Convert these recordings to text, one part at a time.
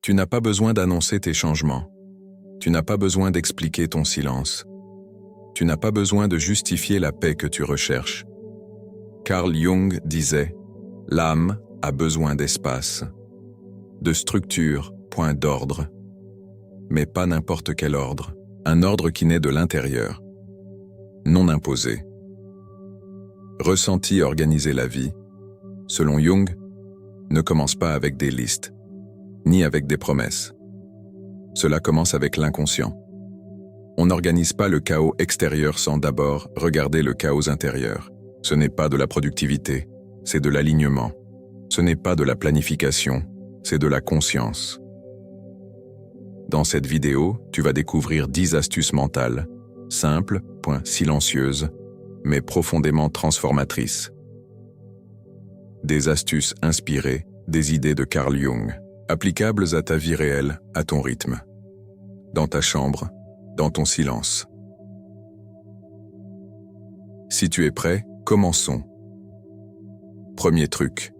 Tu n'as pas besoin d'annoncer tes changements. Tu n'as pas besoin d'expliquer ton silence. Tu n'as pas besoin de justifier la paix que tu recherches. Carl Jung disait « L'âme a besoin d'espace, de structure, point d'ordre. Mais pas n'importe quel ordre, un ordre qui naît de l'intérieur, non imposé. » Ressenti organiser la vie, selon Jung, ne commence pas avec des listes, ni avec des promesses. Cela commence avec l'inconscient. On n'organise pas le chaos extérieur sans d'abord regarder le chaos intérieur. Ce n'est pas de la productivité, c'est de l'alignement. Ce n'est pas de la planification, c'est de la conscience. Dans cette vidéo, tu vas découvrir 10 astuces mentales, simples, silencieuses, mais profondément transformatrices. Des astuces inspirées des idées de Carl Jung, applicables à ta vie réelle, à ton rythme. Dans ta chambre, dans ton silence. Si tu es prêt, commençons. Premier truc,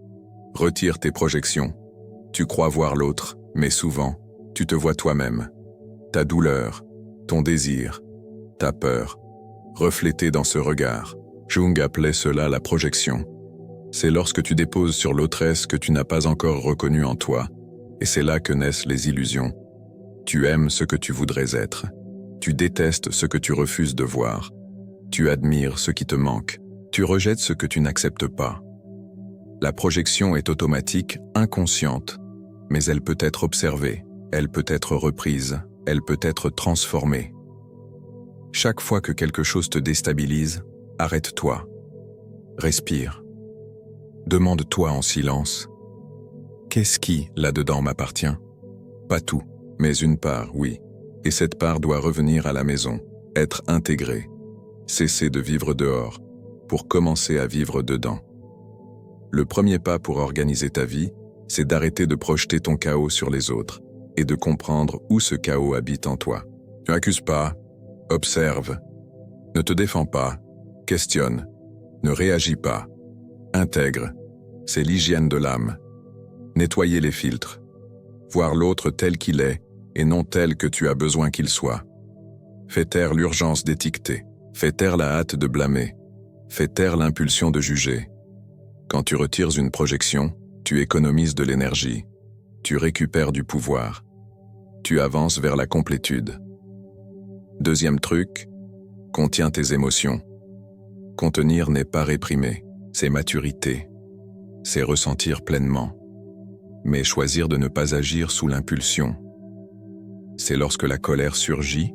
retire tes projections. Tu crois voir l'autre, mais souvent, tu te vois toi-même. Ta douleur, ton désir, ta peur, reflétée dans ce regard. Jung appelait cela la projection. C'est lorsque tu déposes sur l'autresse que tu n'as pas encore reconnu en toi, et c'est là que naissent les illusions. Tu aimes ce que tu voudrais être. Tu détestes ce que tu refuses de voir. Tu admires ce qui te manque. Tu rejettes ce que tu n'acceptes pas. La projection est automatique, inconsciente, mais elle peut être observée, elle peut être reprise, elle peut être transformée. Chaque fois que quelque chose te déstabilise, arrête-toi. Respire. Demande-toi en silence. Qu'est-ce qui, là-dedans, m'appartient? Pas tout, mais une part, oui. Et cette part doit revenir à la maison, être intégrée. Cesser de vivre dehors, pour commencer à vivre dedans. Le premier pas pour organiser ta vie, c'est d'arrêter de projeter ton chaos sur les autres et de comprendre où ce chaos habite en toi. Ne accuse pas, observe, ne te défends pas, questionne, ne réagis pas, intègre. C'est l'hygiène de l'âme. Nettoyer les filtres, voir l'autre tel qu'il est et non tel que tu as besoin qu'il soit. Fais taire l'urgence d'étiqueter, fais taire la hâte de blâmer, fais taire l'impulsion de juger. Quand tu retires une projection, tu économises de l'énergie, tu récupères du pouvoir, tu avances vers la complétude. Deuxième truc, contiens tes émotions. Contenir n'est pas réprimer, c'est maturité, c'est ressentir pleinement. Mais choisir de ne pas agir sous l'impulsion. C'est lorsque la colère surgit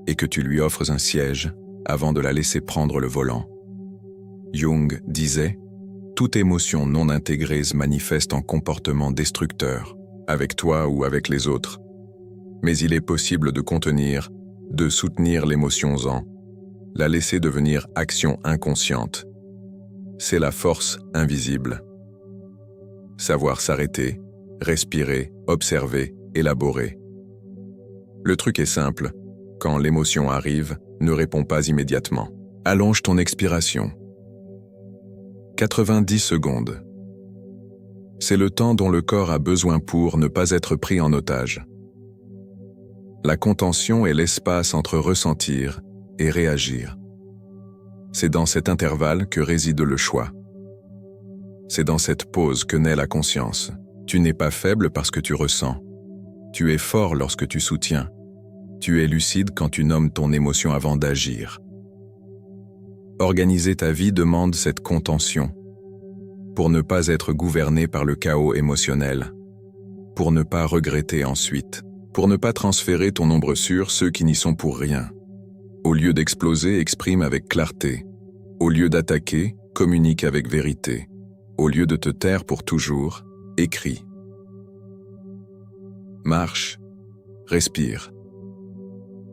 et que tu lui offres un siège avant de la laisser prendre le volant. Jung disait « Toute émotion non intégrée se manifeste en comportement destructeur, avec toi ou avec les autres. Mais il est possible de contenir, de soutenir l'émotion en, la laisser devenir action inconsciente. C'est la force invisible. Savoir s'arrêter, respirer, observer, élaborer. Le truc est simple. Quand l'émotion arrive, ne réponds pas immédiatement. Allonge ton expiration. 90 secondes. C'est le temps dont le corps a besoin pour ne pas être pris en otage. La contention est l'espace entre ressentir et réagir. C'est dans cet intervalle que réside le choix. C'est dans cette pause que naît la conscience. Tu n'es pas faible parce que tu ressens. Tu es fort lorsque tu soutiens. Tu es lucide quand tu nommes ton émotion avant d'agir. Organiser ta vie demande cette contention, pour ne pas être gouverné par le chaos émotionnel, pour ne pas regretter ensuite, pour ne pas transférer ton ombre sur ceux qui n'y sont pour rien. Au lieu d'exploser, exprime avec clarté. Au lieu d'attaquer, communique avec vérité. Au lieu de te taire pour toujours, écris. Marche, respire.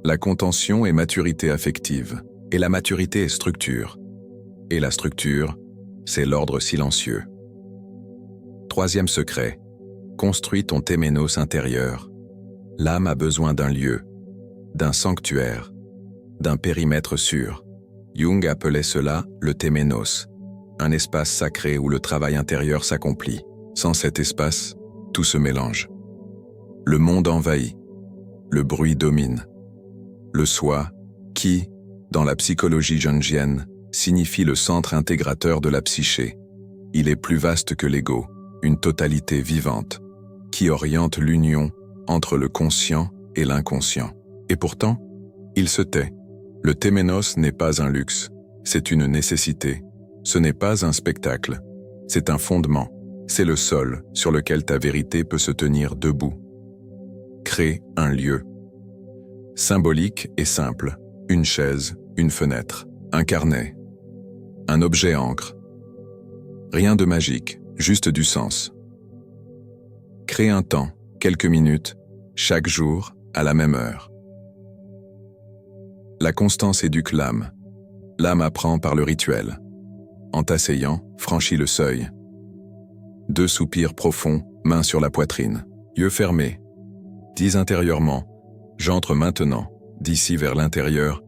La contention est maturité affective, et la maturité est structure. Et la structure, c'est l'ordre silencieux. Troisième secret, construis ton téménos intérieur. L'âme a besoin d'un lieu, d'un sanctuaire, d'un périmètre sûr. Jung appelait cela le téménos, un espace sacré où le travail intérieur s'accomplit. Sans cet espace, tout se mélange. Le monde envahit. Le bruit domine. Le soi, qui, dans la psychologie jungienne, signifie le centre intégrateur de la psyché. Il est plus vaste que l'ego, une totalité vivante, qui oriente l'union entre le conscient et l'inconscient. Et pourtant, il se tait. Le téménos n'est pas un luxe, c'est une nécessité. Ce n'est pas un spectacle, c'est un fondement. C'est le sol sur lequel ta vérité peut se tenir debout. Crée un lieu. Symbolique et simple. Une chaise, une fenêtre, un carnet, un objet encre. Rien de magique, juste du sens. Crée un temps, quelques minutes, chaque jour, à la même heure. La constance éduque l'âme. L'âme apprend par le rituel. En t'asseyant, franchis le seuil. 2 soupirs profonds, mains sur la poitrine, yeux fermés. Dis intérieurement, j'entre maintenant, d'ici vers l'intérieur,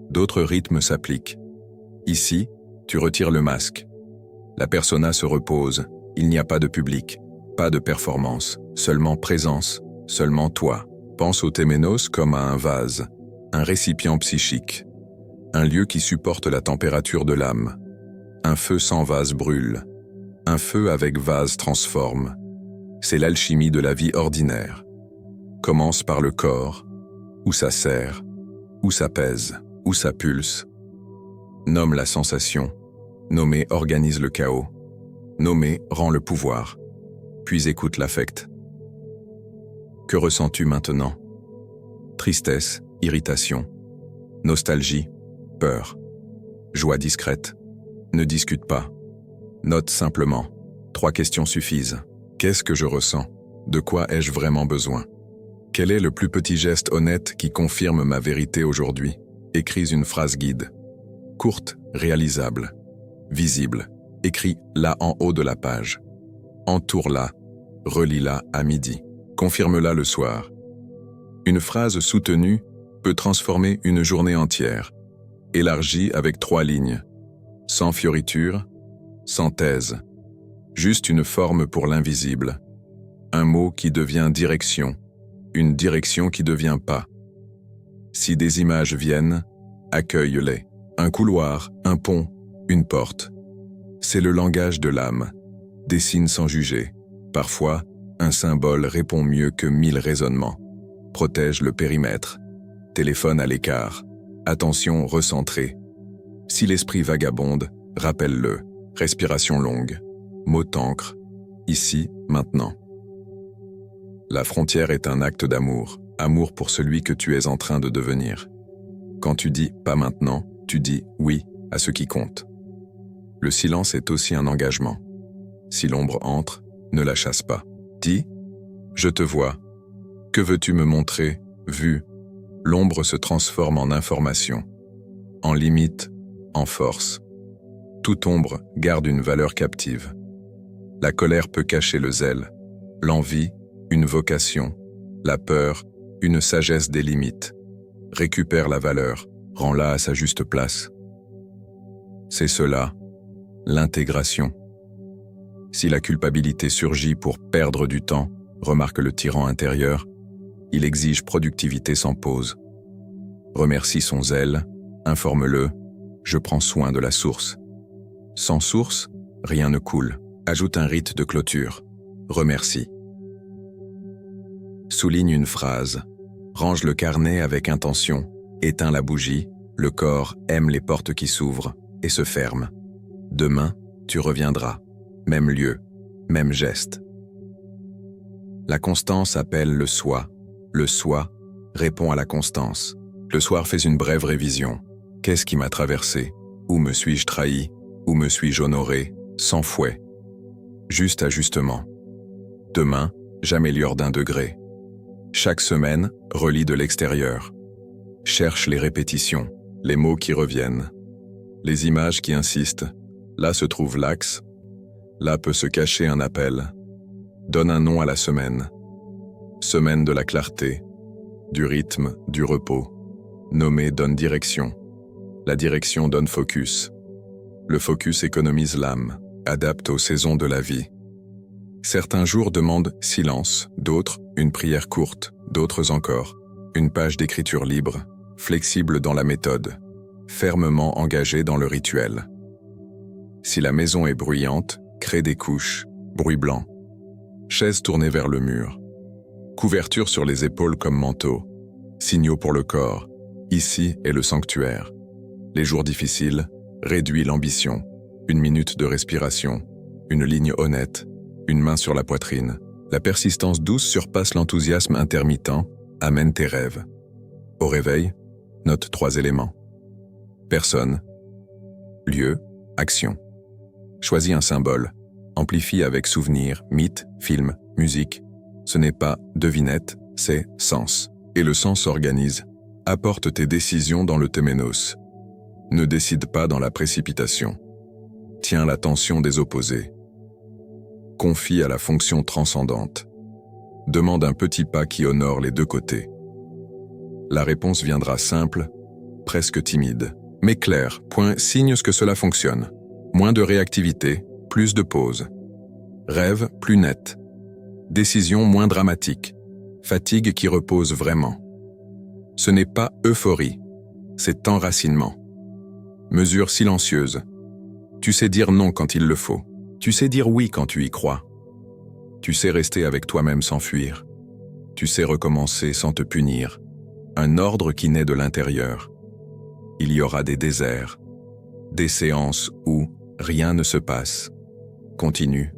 d'autres rythmes s'appliquent. Ici, tu retires le masque. La persona se repose, il n'y a pas de public, pas de performance, seulement présence, seulement toi. Pense au téménos comme à un vase, un récipient psychique, un lieu qui supporte la température de l'âme. Un feu sans vase brûle, un feu avec vase transforme. C'est l'alchimie de la vie ordinaire. Commence par le corps, où ça serre, où ça pèse, où ça pulse. Nomme la sensation, nommer organise le chaos, nommer rend le pouvoir, puis écoute l'affect. Que ressens-tu maintenant? Tristesse, irritation, nostalgie, peur, joie discrète. Ne discute pas. Note simplement. 3 questions suffisent. Qu'est-ce que je ressens? De quoi ai-je vraiment besoin? Quel est le plus petit geste honnête qui confirme ma vérité aujourd'hui? Écris une phrase guide. Courte, réalisable, visible. Écris là en haut de la page. Entoure-la, relis-la à midi. Confirme-la le soir. Une phrase soutenue peut transformer une journée entière. Élargie avec 3 lignes. Sans fioriture, sans thèse. Juste une forme pour l'invisible. Un mot qui devient direction. Une direction qui devient pas. Si des images viennent, accueille-les. Un couloir, un pont, une porte. C'est le langage de l'âme. Dessine sans juger. Parfois, un symbole répond mieux que 1000 raisonnements. Protège le périmètre. Téléphone à l'écart. Attention recentrée. Si l'esprit vagabonde, rappelle-le. Respiration longue. Mot t'ancre. Ici, maintenant. La frontière est un acte d'amour. Amour pour celui que tu es en train de devenir. Quand tu dis « pas maintenant », tu dis « oui » à ce qui compte. Le silence est aussi un engagement. Si l'ombre entre, ne la chasse pas. Dis « je te vois ». Que veux-tu me montrer, vu? L'ombre se transforme en information, en limite, en force. Toute ombre garde une valeur captive. La colère peut cacher le zèle, l'envie, une vocation, la peur, une sagesse des limites. Récupère la valeur, rends-la à sa juste place. C'est cela, l'intégration. Si la culpabilité surgit pour perdre du temps, remarque le tyran intérieur, il exige productivité sans pause. Remercie son zèle, informe-le, je prends soin de la source. Sans source, rien ne coule. Ajoute un rite de clôture. Remercie. Souligne une phrase. Range le carnet avec intention. Éteins la bougie. Le corps aime les portes qui s'ouvrent et se ferment. Demain, tu reviendras. Même lieu, même geste. La constance appelle le soi. Le soi répond à la constance. Le soir, fais une brève révision. Qu'est-ce qui m'a traversé? Où me suis-je trahi? Où me suis-je honoré? Sans fouet. Juste ajustement. Demain, j'améliore d'1 degré. Chaque semaine, relis de l'extérieur. Cherche les répétitions, les mots qui reviennent, les images qui insistent. Là se trouve l'axe. Là peut se cacher un appel. Donne un nom à la semaine. Semaine de la clarté, du rythme, du repos. Nommer donne direction. La direction donne focus. Le focus économise l'âme, adapte aux saisons de la vie. Certains jours demandent silence, d'autres une prière courte, d'autres encore une page d'écriture libre, flexible dans la méthode, fermement engagée dans le rituel. Si la maison est bruyante, crée des couches, bruit blanc. Chaise tournée vers le mur. Couverture sur les épaules comme manteau. Signaux pour le corps. Ici est le sanctuaire. Les jours difficiles, réduis l'ambition. 1 minute de respiration. Une ligne honnête. Une main sur la poitrine. La persistance douce surpasse l'enthousiasme intermittent. Amène tes rêves. Au réveil, note 3 éléments. Personne. Lieu. Action. Choisis un symbole. Amplifie avec souvenir, mythe, film, musique. Ce n'est pas devinette, c'est sens. Et le sens s'organise. Apporte tes décisions dans le téménos. Ne décide pas dans la précipitation. Tiens la tension des opposés. Confie à la fonction transcendante. Demande un petit pas qui honore les deux côtés. La réponse viendra simple, presque timide, mais claire. Signe ce que cela fonctionne. Moins de réactivité, plus de pause. Rêve plus net. Décision moins dramatique. Fatigue qui repose vraiment. Ce n'est pas euphorie, c'est enracinement. Mesure silencieuse. Tu sais dire non quand il le faut. Tu sais dire oui quand tu y crois. Tu sais rester avec toi-même sans fuir. Tu sais recommencer sans te punir. Un ordre qui naît de l'intérieur. Il y aura des déserts, des séances où rien ne se passe. Continue.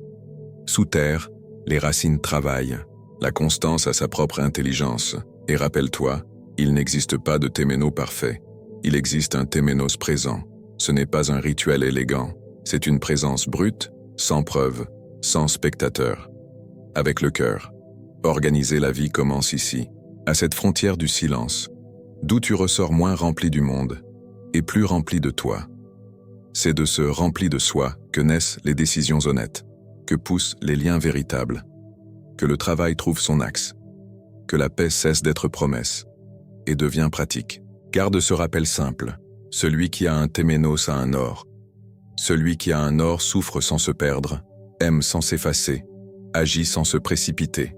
Sous terre, les racines travaillent. La constance a sa propre intelligence. Et rappelle-toi, il n'existe pas de téménos parfait. Il existe un téménos présent. Ce n'est pas un rituel élégant. C'est une présence brute, sans preuve, sans spectateur. Avec le cœur. Organiser la vie commence ici, à cette frontière du silence, d'où tu ressors moins rempli du monde et plus rempli de toi. C'est de ce rempli de soi que naissent les décisions honnêtes, que poussent les liens véritables, que le travail trouve son axe, que la paix cesse d'être promesse et devient pratique. Garde ce rappel simple, celui qui a un téménos a un or. Celui qui a un or souffre sans se perdre, aime sans s'effacer, agit sans se précipiter.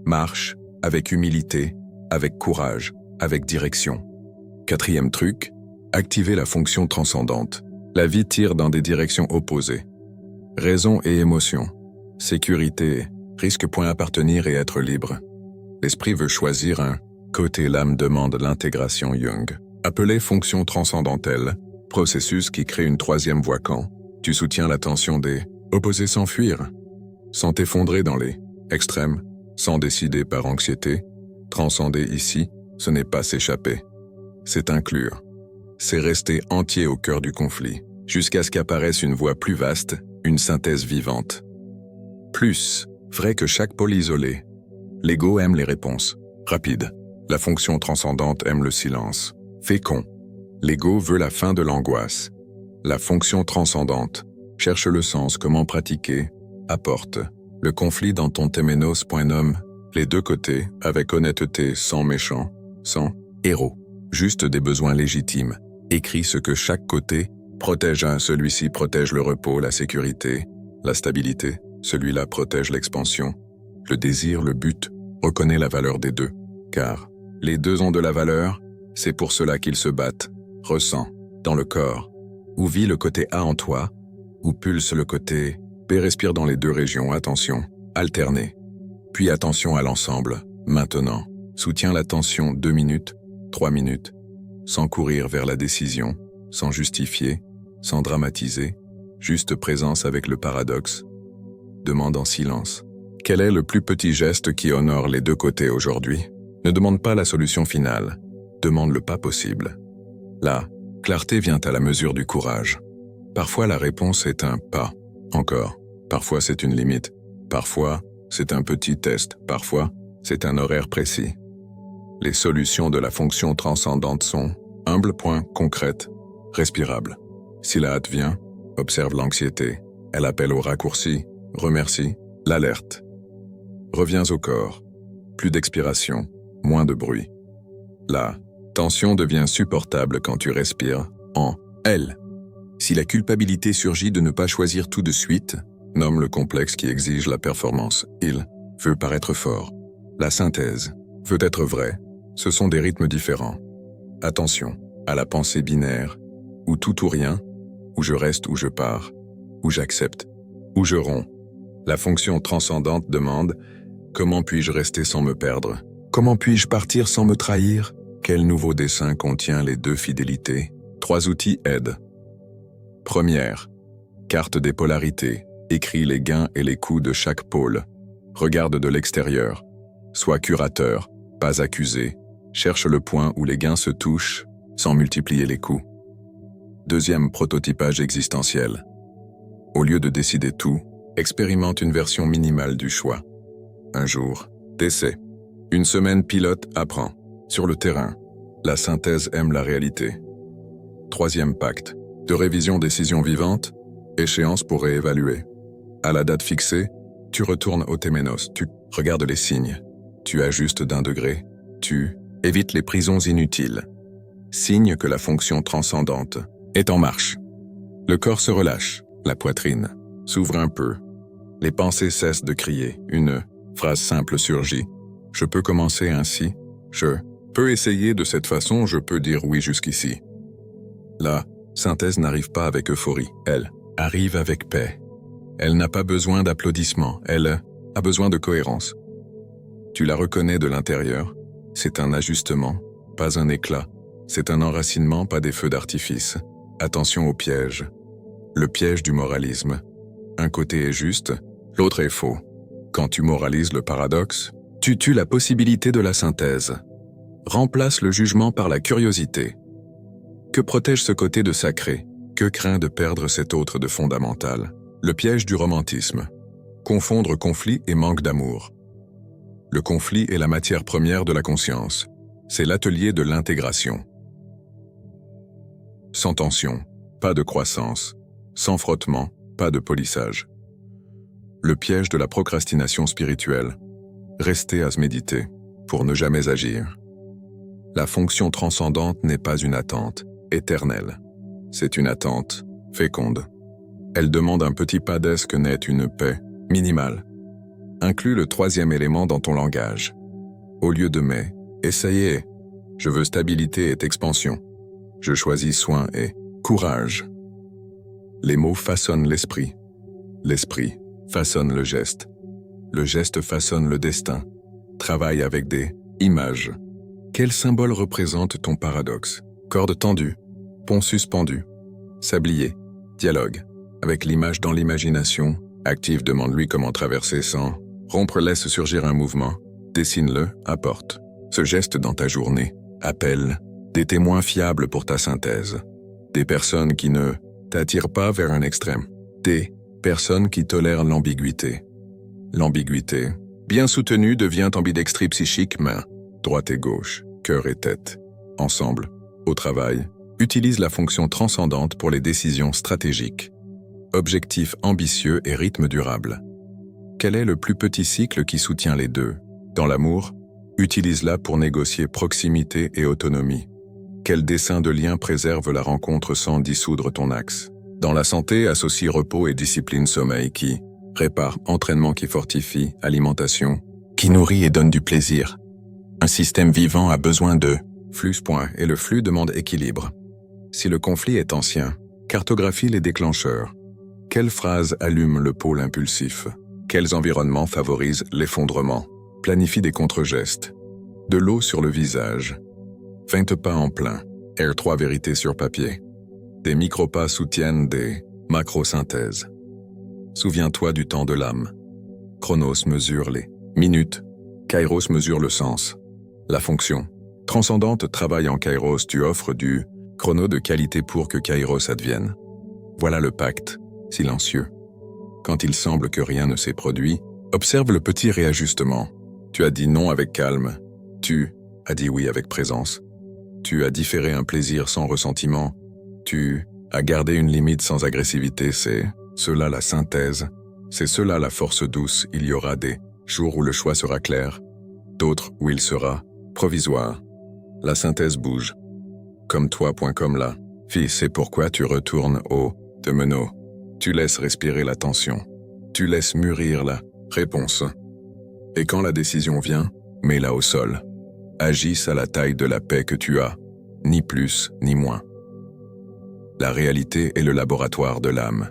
Marche avec humilité, avec courage, avec direction. 4e truc, activer la fonction transcendante. La vie tire dans des directions opposées. Raison et émotion, sécurité, risque point appartenir et être libre. L'esprit veut choisir un côté, l'âme demande l'intégration Jung. Appelé fonction transcendantelle, processus qui crée une 3e voie quand tu soutiens l'attention des opposés sans fuir, sans t'effondrer dans les extrêmes, sans décider par anxiété. Transcender ici, ce n'est pas s'échapper, c'est inclure. C'est rester entier au cœur du conflit, jusqu'à ce qu'apparaisse une voie plus vaste, une synthèse vivante. Plus vrai que chaque pôle isolé. L'ego aime les réponses rapides. La fonction transcendante aime le silence. Fécond. L'ego veut la fin de l'angoisse. La fonction transcendante cherche le sens, comment pratiquer, apporte. Le conflit dans ton téménos. Nomme les deux côtés avec honnêteté, sans méchant, sans héros. Juste des besoins légitimes. Écris ce que chaque côté protège un. Celui-ci protège le repos, la sécurité, la stabilité. Celui-là protège l'expansion. Le désir, le but, reconnaît la valeur des deux. Car les deux ont de la valeur, c'est pour cela qu'ils se battent. Ressens, dans le corps, où vit le côté A en toi, où pulse le côté B. Respire dans les deux régions, attention, alterner. Puis attention à l'ensemble, maintenant. Soutiens l'attention 2 minutes, 3 minutes, sans courir vers la décision, sans justifier, sans dramatiser, juste présence avec le paradoxe. Demande en silence. Quel est le plus petit geste qui honore les deux côtés aujourd'hui? Ne demande pas la solution finale, demande le pas possible. La clarté vient à la mesure du courage. Parfois la réponse est un pas, encore. Parfois c'est une limite. Parfois c'est un petit test. Parfois c'est un horaire précis. Les solutions de la fonction transcendante sont humbles, concrètes, respirables. Si la hâte vient, observe l'anxiété. Elle appelle au raccourci, remercie, l'alerte. Reviens au corps. Plus d'expiration, moins de bruit. La tension devient supportable quand tu respires en elle. Si la culpabilité surgit de ne pas choisir tout de suite, Nomme le complexe qui exige la performance. Il veut paraître fort. La synthèse veut être vrai. Ce sont des rythmes différents. Attention à la pensée binaire, ou tout ou rien, où je reste ou je pars, où j'accepte, où je romps. La fonction transcendante demande « Comment puis-je rester sans me perdre? Comment puis-je partir sans me trahir? Quel nouveau dessin contient les deux fidélités ?» 3 outils aident. Première, carte des polarités. Écris les gains et les coûts de chaque pôle. Regarde de l'extérieur. Sois curateur, pas accusé. Cherche le point où les gains se touchent, sans multiplier les coûts. Deuxième prototypage existentiel. Au lieu de décider tout, expérimente une version minimale du choix. Un jour, d'essai. Une semaine pilote, apprend. Sur le terrain, la synthèse aime la réalité. Troisième pacte. De révision décision vivante, échéance pour réévaluer. À la date fixée, tu retournes au téménos, tu regardes les signes, tu ajustes d'1 degré, tu évites les prisons inutiles. Signe que la fonction transcendante est en marche. Le corps se relâche, la poitrine s'ouvre un peu. Les pensées cessent de crier, une phrase simple surgit. Je peux commencer ainsi, je peux essayer de cette façon, je peux dire oui jusqu'ici. La synthèse n'arrive pas avec euphorie, elle arrive avec paix. Elle n'a pas besoin d'applaudissements, elle a besoin de cohérence. Tu la reconnais de l'intérieur, c'est un ajustement, pas un éclat, c'est un enracinement, pas des feux d'artifice. Attention au piège. Le piège du moralisme. Un côté est juste, l'autre est faux. Quand tu moralises le paradoxe, tu tues la possibilité de la synthèse. Remplace le jugement par la curiosité. Que protège ce côté de sacré? Que craint de perdre cet autre de fondamental? Le piège du romantisme. Confondre conflit et manque d'amour. Le conflit est la matière première de la conscience. C'est l'atelier de l'intégration. Sans tension, pas de croissance. Sans frottement, pas de polissage. Le piège de la procrastination spirituelle. Rester à se méditer, pour ne jamais agir. La fonction transcendante n'est pas une attente éternelle. C'est une attente féconde. Elle demande un petit pas dès que naît une paix minimale. Inclus le 3e élément dans ton langage. Au lieu de mais, essayez. Je veux stabilité et expansion. Je choisis soin et courage. Les mots façonnent l'esprit. L'esprit façonne le geste. Le geste façonne le destin. Travaille avec des images. Quel symbole représente ton paradoxe? Corde tendue, pont suspendu, sablier, dialogue. Avec l'image dans l'imagination, active, demande-lui comment traverser sans rompre, laisse surgir un mouvement, dessine-le, apporte. Ce geste dans ta journée appelle des témoins fiables pour ta synthèse, des personnes qui ne t'attirent pas vers un extrême, des personnes qui tolèrent l'ambiguïté. L'ambiguïté, bien soutenue, devient ambidextrie psychique, main, droite et gauche, cœur et tête. Ensemble, au travail, utilise la fonction transcendante pour les décisions stratégiques. Objectif ambitieux et rythme durable. Quel est le plus petit cycle qui soutient les deux? Dans l'amour, utilise-la pour négocier proximité et autonomie. Quel dessin de lien préserve la rencontre sans dissoudre ton axe? Dans la santé, associe repos et discipline sommeil qui répare, entraînement qui fortifie, alimentation qui nourrit et donne du plaisir. Un système vivant a besoin de flux point et le flux demande équilibre. Si le conflit est ancien, cartographie les déclencheurs. Quelle phrase allume le pôle impulsif? Quels environnements favorisent l'effondrement? Planifie des contre-gestes. De l'eau sur le visage. 20 pas en plein. R3 vérités sur papier. Des micro-pas soutiennent des macro-synthèses. Souviens-toi du temps de l'âme. Chronos mesure les minutes. Kairos mesure le sens. La fonction transcendante travaille en Kairos. Tu offres du chrono de qualité pour que Kairos advienne. Voilà le pacte. Silencieux. Quand il semble que rien ne s'est produit, observe le petit réajustement. Tu as dit non avec calme. Tu as dit oui avec présence. Tu as différé un plaisir sans ressentiment. Tu as gardé une limite sans agressivité. C'est cela la synthèse. C'est cela la force douce. Il y aura des jours où le choix sera clair, d'autres où il sera provisoire. La synthèse bouge. Comme toi. Comme là. Fille, c'est pourquoi tu retournes au Temenos. Tu laisses respirer la tension. Tu laisses mûrir la réponse. Et quand la décision vient, mets-la au sol. Agisse à la taille de la paix que tu as, ni plus ni moins. La réalité est le laboratoire de l'âme.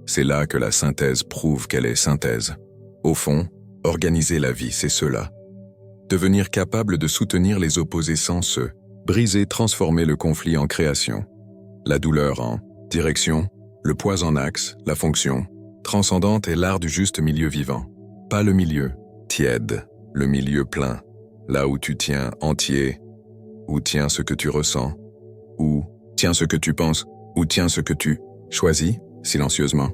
C'est là que la synthèse prouve qu'elle est synthèse. Au fond, organiser la vie, c'est cela. Devenir capable de soutenir les opposés sans se briser, transformer le conflit en création. La douleur en direction, le poids en axe, la fonction transcendante est l'art du juste milieu vivant. Pas le milieu tiède, le milieu plein, là où tu tiens entier, où tient ce que tu ressens, où tient ce que tu penses, où tient ce que tu choisis silencieusement.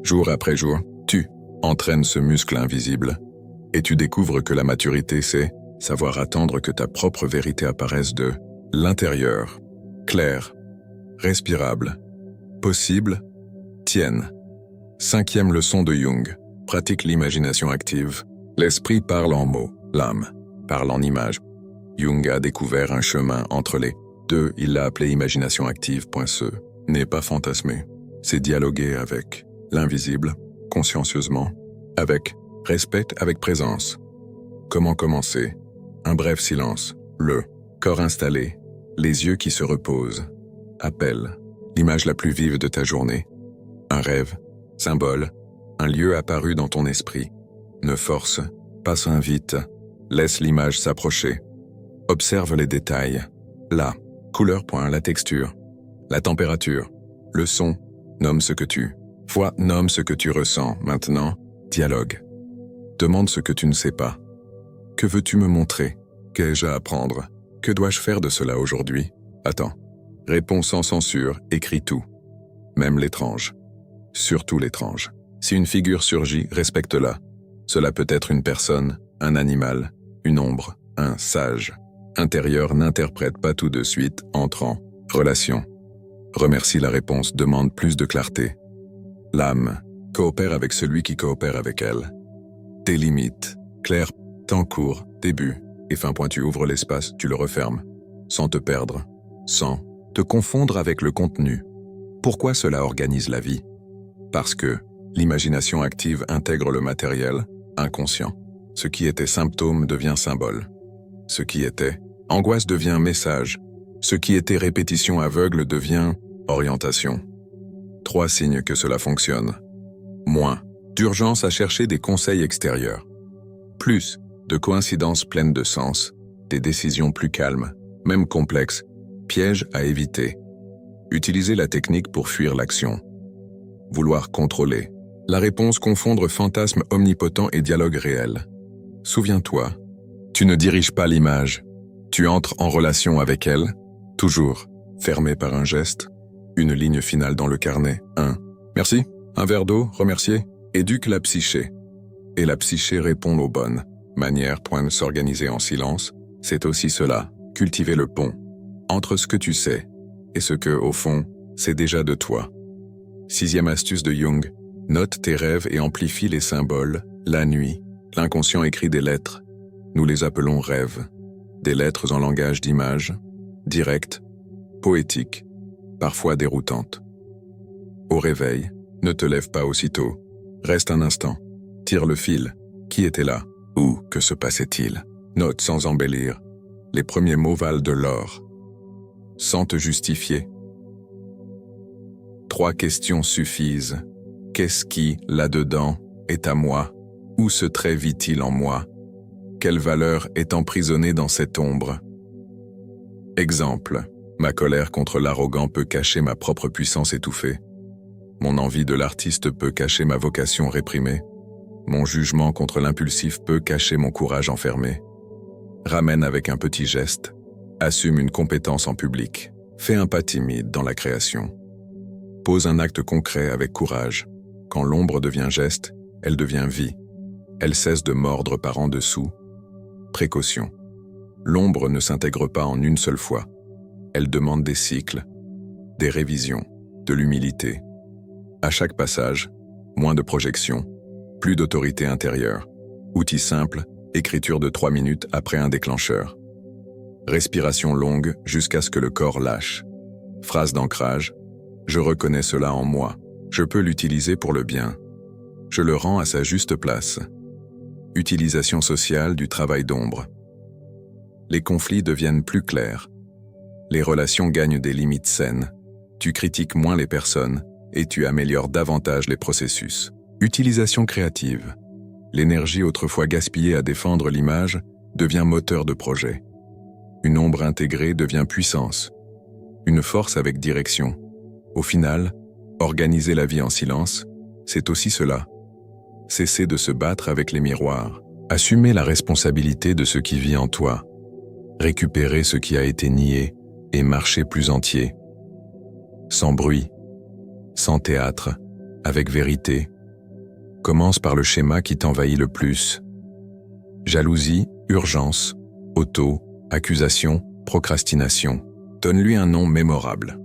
Jour après jour, tu entraînes ce muscle invisible et tu découvres que la maturité, c'est savoir attendre que ta propre vérité apparaisse de l'intérieur, claire, respirable, possible, tienne. 5e leçon de Jung. Pratique l'imagination active. L'esprit parle en mots, l'âme parle en images. Jung a découvert un chemin entre les deux, il l'a appelé imagination active. Ce n'est pas fantasmer, c'est dialoguer avec l'invisible, consciencieusement, avec respect, avec présence. Comment commencer? Un bref silence, le corps installé, les yeux qui se reposent. Appel, l'image la plus vive de ta journée. Un rêve, symbole, un lieu apparu dans ton esprit. Ne force, pas s'invite, laisse l'image s'approcher. Observe les détails. La couleur, la texture, la température, le son, nomme ce que tu vois, nomme ce que tu ressens. Maintenant, dialogue. Demande ce que tu ne sais pas. Que veux-tu me montrer? Qu'ai-je à apprendre? Que dois-je faire de cela aujourd'hui? Attends. Réponds sans censure, écris tout. Même l'étrange. Surtout l'étrange. Si une figure surgit, respecte-la. Cela peut être une personne, un animal, une ombre, un sage. Intérieur n'interprète pas tout de suite, entre en relation. Remercie la réponse, demande plus de clarté. L'âme coopère avec celui qui coopère avec elle. Tes limites, claires, temps court, début et fin point, tu ouvres l'espace, tu le refermes, sans te perdre, sans te confondre avec le contenu. Pourquoi cela organise la vie? Parce que l'imagination active intègre le matériel inconscient. Ce qui était symptôme devient symbole. Ce qui était angoisse devient message. Ce qui était répétition aveugle devient orientation. 3 signes que cela fonctionne. Moins d'urgence à chercher des conseils extérieurs. Plus de coïncidences pleines de sens, des décisions plus calmes, même complexes, pièges à éviter. Utiliser la technique pour fuir l'action. Vouloir contrôler. La réponse confondre fantasme omnipotent et dialogue réel. Souviens-toi, tu ne diriges pas l'image, tu entres en relation avec elle, toujours, fermé par un geste, une ligne finale dans le carnet, merci, un verre d'eau, remercier, éduque la psyché. Et la psyché répond aux bonnes manières, de s'organiser en silence, c'est aussi cela, cultiver le pont, entre ce que tu sais et ce que, au fond, c'est déjà de toi. 6e astuce de Jung, note tes rêves et amplifie les symboles, la nuit, l'inconscient écrit des lettres, nous les appelons rêves, des lettres en langage d'image, directes, poétiques, parfois déroutantes. Au réveil, ne te lève pas aussitôt, reste un instant, tire le fil, qui était là, où, que se passait-il? Note sans embellir, les premiers mots valent de l'or, sans te justifier. 3 questions suffisent. Qu'est-ce qui, là-dedans, est à moi? Où ce trait vit-il en moi? Quelle valeur est emprisonnée dans cette ombre? Exemple, ma colère contre l'arrogant peut cacher ma propre puissance étouffée. Mon envie de l'artiste peut cacher ma vocation réprimée. Mon jugement contre l'impulsif peut cacher mon courage enfermé. Ramène avec un petit geste. Assume une compétence en public. Fais un pas timide dans la création. Pose un acte concret avec courage. Quand l'ombre devient geste, elle devient vie. Elle cesse de mordre par en dessous. Précaution. L'ombre ne s'intègre pas en une seule fois. Elle demande des cycles, des révisions, de l'humilité. À chaque passage, moins de projection, plus d'autorité intérieure. Outil simple, écriture de 3 minutes après un déclencheur. Respiration longue jusqu'à ce que le corps lâche. Phrase d'ancrage, je reconnais cela en moi, je peux l'utiliser pour le bien. Je le rends à sa juste place. Utilisation sociale du travail d'ombre. Les conflits deviennent plus clairs. Les relations gagnent des limites saines. Tu critiques moins les personnes et tu améliores davantage les processus. Utilisation créative. L'énergie autrefois gaspillée à défendre l'image devient moteur de projet. Une ombre intégrée devient puissance. Une force avec direction. Au final, organiser la vie en silence, c'est aussi cela. Cesser de se battre avec les miroirs. Assumer la responsabilité de ce qui vit en toi. Récupérer ce qui a été nié et marcher plus entier. Sans bruit, sans théâtre, avec vérité. Commence par le schéma qui t'envahit le plus. Jalousie, urgence, auto, accusation, procrastination. Donne-lui un nom mémorable.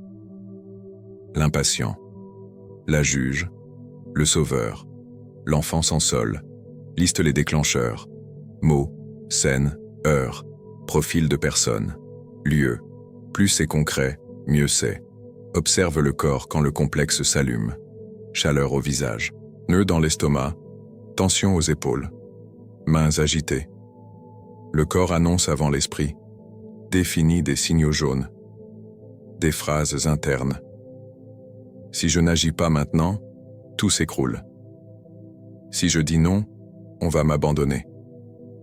L'impatient, la juge, le sauveur, l'enfant sans sol. Liste les déclencheurs. Mots, scènes, heures, profil de personne, lieu. Plus c'est concret, mieux c'est. Observe le corps quand le complexe s'allume. Chaleur au visage, nœud dans l'estomac, tension aux épaules, mains agitées. Le corps annonce avant l'esprit, définit des signaux jaunes, des phrases internes. Si je n'agis pas maintenant, tout s'écroule. Si je dis non, on va m'abandonner.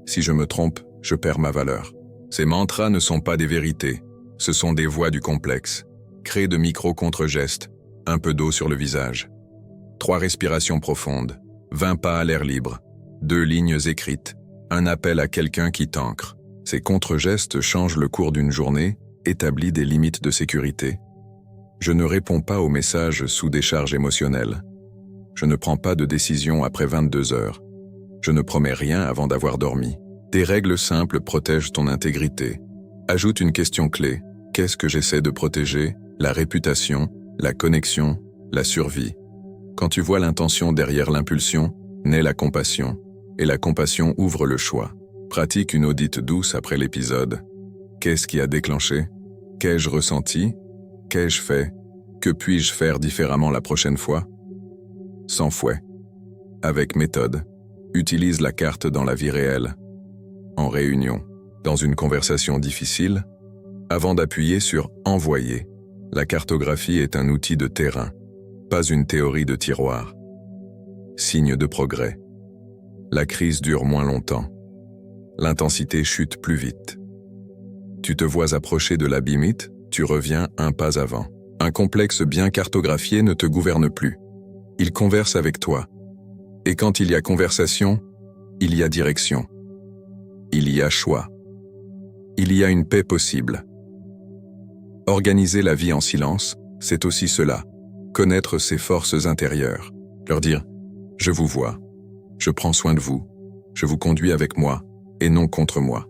Si je me trompe, je perds ma valeur. Ces mantras ne sont pas des vérités, ce sont des voix du complexe. Crée de micro-contre-gestes, un peu d'eau sur le visage. 3 respirations profondes, 20 pas à l'air libre, 2 lignes écrites, un appel à quelqu'un qui t'ancre. Ces contre-gestes changent le cours d'une journée, établissent des limites de sécurité. Je ne réponds pas aux messages sous décharge émotionnelle. Je ne prends pas de décision après 22 heures. Je ne promets rien avant d'avoir dormi. Des règles simples protègent ton intégrité. Ajoute une question clé. Qu'est-ce que j'essaie de protéger? La réputation, la connexion, la survie. Quand tu vois l'intention derrière l'impulsion, naît la compassion. Et la compassion ouvre le choix. Pratique une audite douce après l'épisode. Qu'est-ce qui a déclenché? Qu'ai-je ressenti? Qu'ai-je fait? Que puis-je faire différemment la prochaine fois? Sans fouet. Avec méthode. Utilise la carte dans la vie réelle. En réunion. Dans une conversation difficile. Avant d'appuyer sur « Envoyer », la cartographie est un outil de terrain, pas une théorie de tiroir. Signe de progrès. La crise dure moins longtemps. L'intensité chute plus vite. Tu te vois approcher de la limite, tu reviens un pas avant. Un complexe bien cartographié ne te gouverne plus. Il converse avec toi. Et quand il y a conversation, il y a direction. Il y a choix. Il y a une paix possible. Organiser la vie en silence, c'est aussi cela. Connaître ses forces intérieures. Leur dire « Je vous vois. Je prends soin de vous. Je vous conduis avec moi et non contre moi. »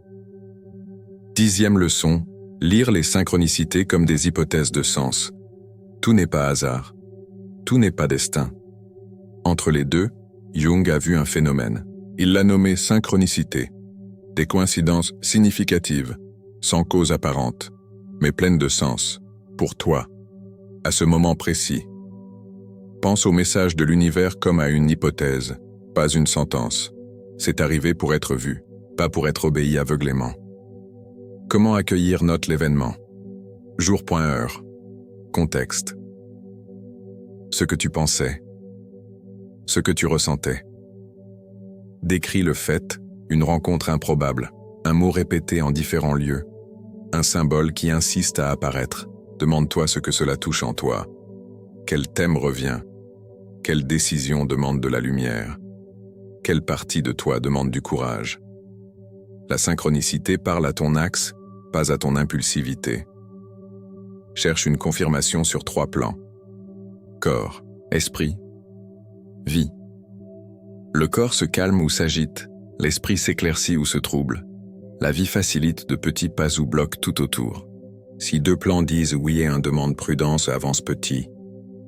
10e leçon, lire les synchronicités comme des hypothèses de sens. Tout n'est pas hasard. Tout n'est pas destin. Entre les deux, Jung a vu un phénomène. Il l'a nommé synchronicité. Des coïncidences significatives, sans cause apparente, mais pleines de sens, pour toi, à ce moment précis. Pense au message de l'univers comme à une hypothèse, pas une sentence. C'est arrivé pour être vu, pas pour être obéi aveuglément. Comment accueillir note l'événement? Jour.heure. Contexte. Ce que tu pensais. Ce que tu ressentais. Décris le fait, une rencontre improbable, un mot répété en différents lieux, un symbole qui insiste à apparaître. Demande-toi ce que cela touche en toi. Quel thème revient? Quelle décision demande de la lumière? Quelle partie de toi demande du courage? La synchronicité parle à ton axe, pas à ton impulsivité. Cherche une confirmation sur 3 plans. Corps, esprit, vie. Le corps se calme ou s'agite, l'esprit s'éclaircit ou se trouble. La vie facilite de petits pas ou bloque tout autour. Si 2 plans disent oui et un demande prudence, avance petit.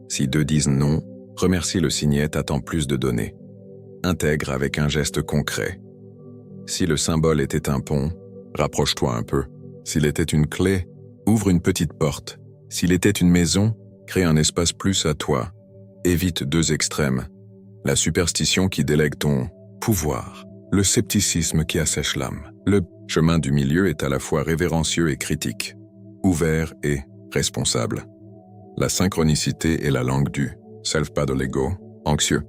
Si 2 disent non, remercie le signet, attend plus de données. Intègre avec un geste concret. Si le symbole était un pont, rapproche-toi un peu. S'il était une clé, ouvre une petite porte. S'il était une maison, crée un espace plus à toi. Évite 2 extrêmes. La superstition qui délègue ton pouvoir. Le scepticisme qui assèche l'âme. Le chemin du milieu est à la fois révérencieux et critique. Ouvert et responsable. La synchronicité est la langue du self, pas de l'ego, anxieux.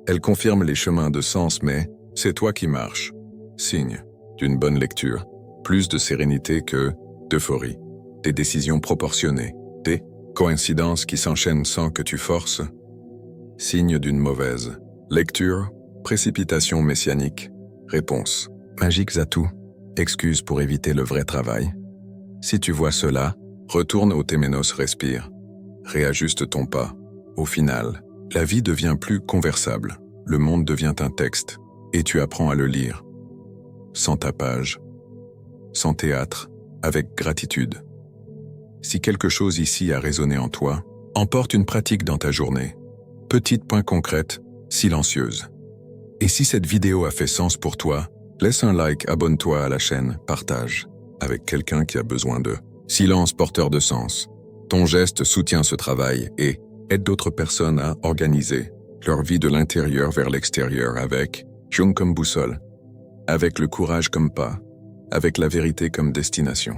Elle confirme les chemins de sens, mais c'est toi qui marches. Signe d'une bonne lecture. Plus de sérénité que d'euphorie. Des décisions proportionnées. Des coïncidences qui s'enchaînent sans que tu forces. Signe d'une mauvaise lecture. Précipitation messianique. Réponse. Magiques atouts. Excuses pour éviter le vrai travail. Si tu vois cela, retourne au téménos, respire. Réajuste ton pas. Au final, la vie devient plus conversable. Le monde devient un texte. Et tu apprends à le lire. Sans tapage. Sans théâtre. Avec gratitude. Si quelque chose ici a résonné en toi, emporte une pratique dans ta journée. Petite point concrète, silencieuse. Et si cette vidéo a fait sens pour toi, laisse un like, abonne-toi à la chaîne, partage avec quelqu'un qui a besoin de silence porteur de sens. Ton geste soutient ce travail et aide d'autres personnes à organiser leur vie de l'intérieur vers l'extérieur avec Jung comme boussole, avec le courage comme pas, avec la vérité comme destination.